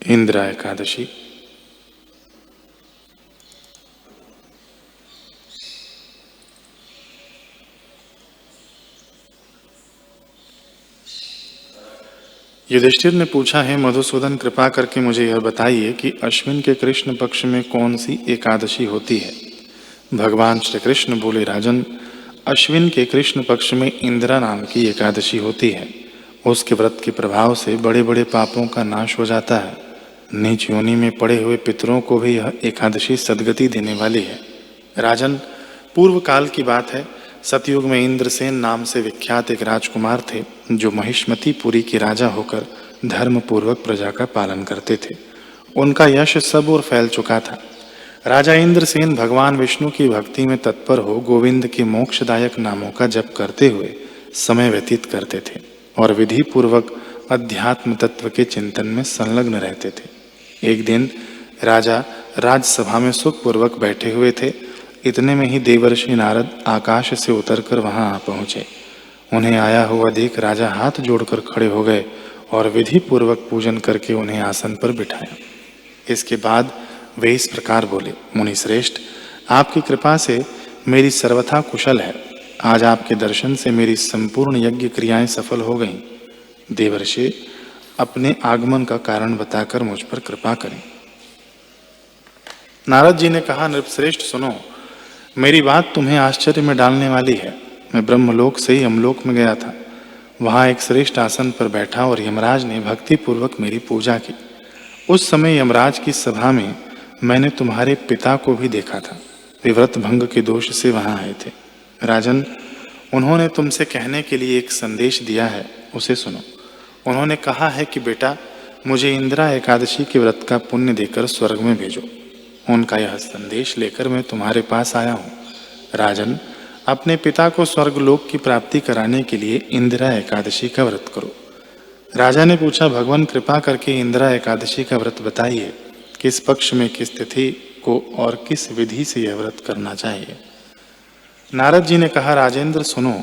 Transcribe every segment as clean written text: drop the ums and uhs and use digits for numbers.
इंद्र एकादशी। युधिष्ठिर ने पूछा है, मधुसूदन कृपा करके मुझे यह बताइए कि अश्विन के कृष्ण पक्ष में कौन सी एकादशी होती है। भगवान श्री कृष्ण बोले, राजन, अश्विन के कृष्ण पक्ष में इंदिरा नाम की एकादशी होती है। उसके व्रत के प्रभाव से बड़े बड़े पापों का नाश हो जाता है। नीच योनि में पड़े हुए पितरों को भी यह एकादशी सद्गति देने वाली है। राजन, पूर्व काल की बात है। सतयुग में इंद्रसेन नाम से विख्यात एक राजकुमार थे जो महिष्मतीपुरी के राजा होकर धर्म पूर्वक प्रजा का पालन करते थे। उनका यश सब ओर फैल चुका था। राजा इंद्रसेन भगवान विष्णु की भक्ति में तत्पर हो गोविंद के मोक्षदायक नामों का जप करते हुए समय व्यतीत करते थे और विधि पूर्वक अध्यात्म तत्व के चिंतन में संलग्न रहते थे। एक दिन राजा राजसभा में सुखपूर्वक बैठे हुए थे। इतने में ही देवर्षि नारद आकाश से उतरकर वहां आ पहुंचे। उन्हें आया हुआ देख राजा हाथ जोड़कर खड़े हो गए और विधि पूर्वक पूजन करके उन्हें आसन पर बिठाया। इसके बाद वे इस प्रकार बोले, मुनि श्रेष्ठ, आपकी कृपा से मेरी सर्वथा कुशल है। आज आपके दर्शन से मेरी संपूर्ण यज्ञ क्रियाएं सफल हो गईं। देवर्षि, अपने आगमन का कारण बताकर मुझ पर कृपा करें। नारद जी ने कहा, नृपश्रेष्ठ सुनो, मेरी बात तुम्हें आश्चर्य में डालने वाली है। मैं ब्रह्मलोक से ही यमलोक में गया था। वहां एक श्रेष्ठ आसन पर बैठा और यमराज ने भक्ति पूर्वक मेरी पूजा की। उस समय यमराज की सभा में मैंने तुम्हारे पिता को भी देखा था। वे व्रत भंग के दोष से वहां आए थे। राजन, उन्होंने तुमसे कहने के लिए एक संदेश दिया है, उसे सुनो। उन्होंने कहा है कि बेटा, मुझे इंदिरा एकादशी के व्रत का पुण्य देकर स्वर्ग में भेजो। उनका यह संदेश लेकर मैं तुम्हारे पास आया हूँ। राजन, अपने पिता को स्वर्गलोक की प्राप्ति कराने के लिए इंदिरा एकादशी का व्रत करो। राजा ने पूछा, भगवान कृपा करके इंदिरा एकादशी का व्रत बताइए। किस पक्ष में, किस तिथि को और किस विधि से यह व्रत करना चाहिए। नारद जी ने कहा, राजेंद्र सुनो,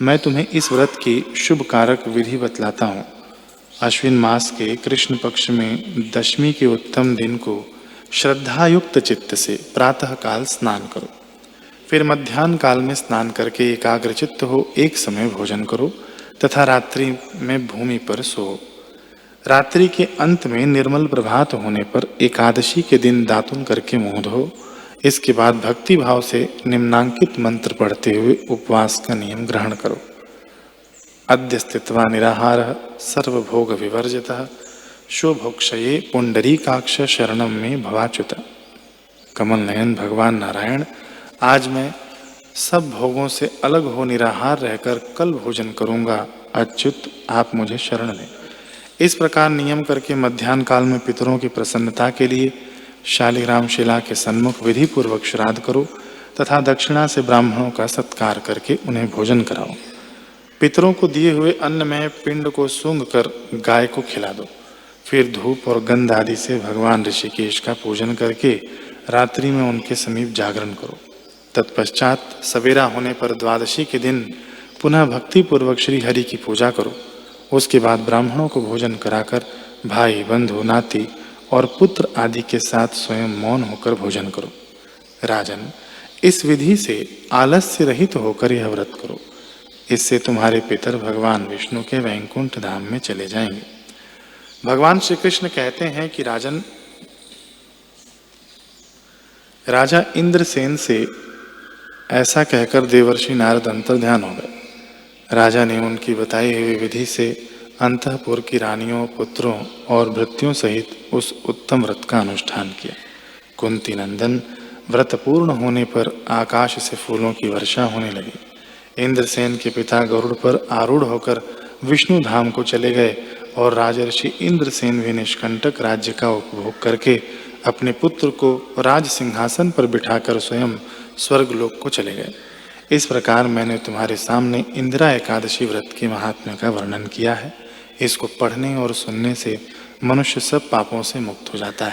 मैं तुम्हें इस व्रत की शुभ कारक विधि बतलाता हूँ। अश्विन मास के कृष्ण पक्ष में दशमी के उत्तम दिन को श्रद्धायुक्त चित्त से प्रातः काल स्नान करो। फिर मध्याह्न काल में स्नान करके एकाग्रचित्त हो एक समय भोजन करो तथा रात्रि में भूमि पर सो। रात्रि के अंत में निर्मल प्रभात होने पर एकादशी के दिन दातुन करके मुंह धो। इसके बाद भक्ति भाव से निम्नांकित मंत्र पढ़ते हुए उपवास का नियम ग्रहण करो। अद्य स्थित्वा निराहारः सर्वभोग विवर्जितः शोभोक्षये पुंडरीकाक्ष शरणम में भवाच्युत। कमल नयन भगवान नारायण, आज मैं सब भोगों से अलग हो निराहार रहकर कल भोजन करूंगा। अच्युत, आप मुझे शरण लें। इस प्रकार नियम करके मध्याह्न काल में पितरों की प्रसन्नता के लिए शालिग्राम शिला के सन्मुख विधि पूर्वक श्राद्ध करो तथा दक्षिणा से ब्राह्मणों का सत्कार करके उन्हें भोजन कराओ। पितरों को दिए हुए अन्न में पिंड को सूंघ कर गाय को खिला दो। फिर धूप और गंध आदि से भगवान ऋषिकेश का पूजन करके रात्रि में उनके समीप जागरण करो। तत्पश्चात सवेरा होने पर द्वादशी के दिन पुनः भक्ति पूर्वक श्री हरि की पूजा करो। उसके बाद ब्राह्मणों को भोजन कराकर भाई, बंधु, नाती और पुत्र आदि के साथ स्वयं मौन होकर भोजन करो। राजन, इस विधि से आलस्य रहित होकर यह व्रत करो। इससे तुम्हारे पितर भगवान विष्णु के वैकुंठ धाम में चले जाएंगे। भगवान श्री कृष्ण कहते हैं कि राजन, राजा इंद्रसेन से ऐसा कहकर देवर्षि नारद अंतर्ध्यान हो गए। राजा ने उनकी बताई हुई विधि से अंतःपुर की रानियों, पुत्रों और भृत्यों सहित उस उत्तम व्रत का अनुष्ठान किया। कुंती नंदन, व्रत पूर्ण होने पर आकाश से फूलों की वर्षा होने लगी। इंद्रसेन के पिता गरुड़ पर आरूढ़ होकर विष्णु धाम को चले गए और राजर्षि इंद्रसेन भी निष्कंटक राज्य का उपभोग करके अपने पुत्र को राज सिंहासन पर बिठाकर स्वयं स्वर्गलोक को चले गए। इस प्रकार मैंने तुम्हारे सामने इंदिरा एकादशी व्रत के महात्म्य का वर्णन किया है। इसको पढ़ने और सुनने से मनुष्य सब पापों से मुक्त हो जाता